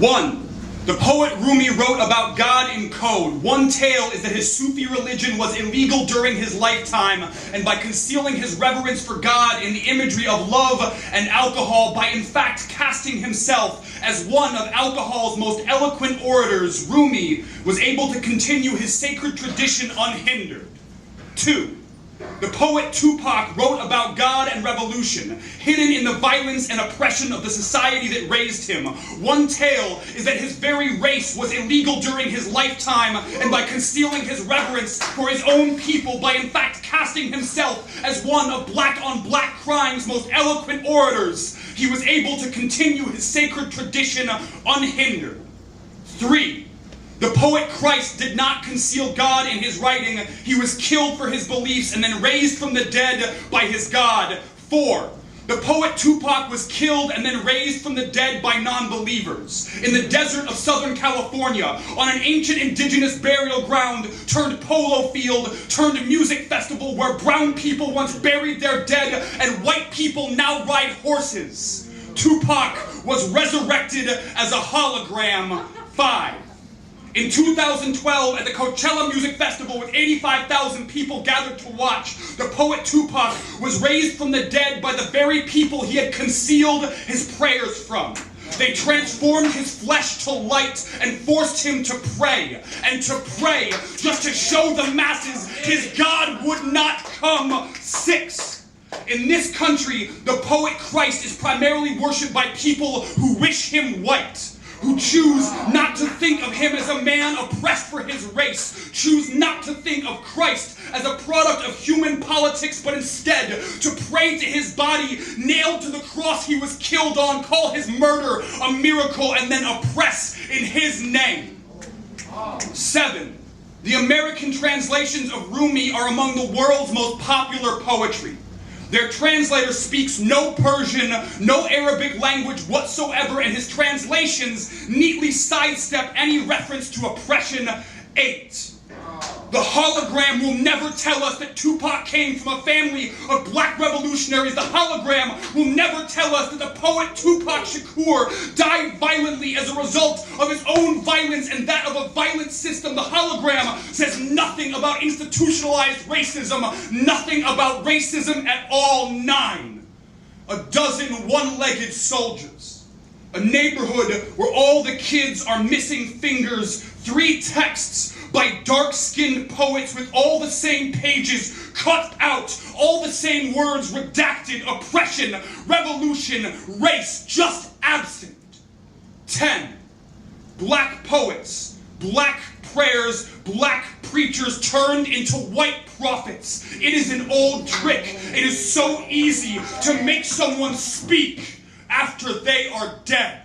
1. The poet Rumi wrote about God in code. One tale is that his Sufi religion was illegal during his lifetime, and by concealing his reverence for God in the imagery of love and alcohol, by in fact casting himself as one of alcohol's most eloquent orators, Rumi was able to continue his sacred tradition unhindered. 2. The poet Tupac wrote about God and revolution, hidden in the violence and oppression of the society that raised him. One tale is that his very race was illegal during his lifetime, and by concealing his reverence for his own people, by in fact casting himself as one of black-on-black crime's most eloquent orators, he was able to continue his sacred tradition unhindered. 3. The poet Christ did not conceal God in his writing. He was killed for his beliefs and then raised from the dead by his God. 4. The poet Tupac was killed and then raised from the dead by non-believers in the desert of Southern California, on an ancient indigenous burial ground turned polo field turned music festival where brown people once buried their dead and white people now ride horses. Tupac was resurrected as a hologram. 5. In 2012, at the Coachella Music Festival, with 85,000 people gathered to watch, the poet Tupac was raised from the dead by the very people he had concealed his prayers from. They transformed his flesh to light and forced him to pray, and to pray just to show the masses his God would not come. 6. In this country, the poet Christ is primarily worshipped by people who wish him white, who choose not to think of him as a man oppressed for his race, choose not to think of Christ as a product of human politics, but instead to pray to his body nailed to the cross he was killed on, call his murder a miracle, and then oppress in his name. 7. The American translations of Rumi are among the world's most popular poetry. Their translator speaks no Persian, no Arabic language whatsoever, and his translations neatly sidestep any reference to oppression. 8. The hologram will never tell us that Tupac came from a family of black revolutionaries. The hologram will never tell us that the poet Tupac Shakur died violently as a result of his own violence and that of a violent system. The hologram says nothing about institutionalized racism, nothing about racism at all. 9. A dozen one-legged soldiers. A neighborhood where all the kids are missing fingers. 3 texts by dark-skinned poets with all the same pages cut out, all the same words redacted, oppression, revolution, race, just absent. 10. Black poets, black prayers, black preachers turned into white prophets. It is an old trick. It is so easy to make someone speak after they are dead.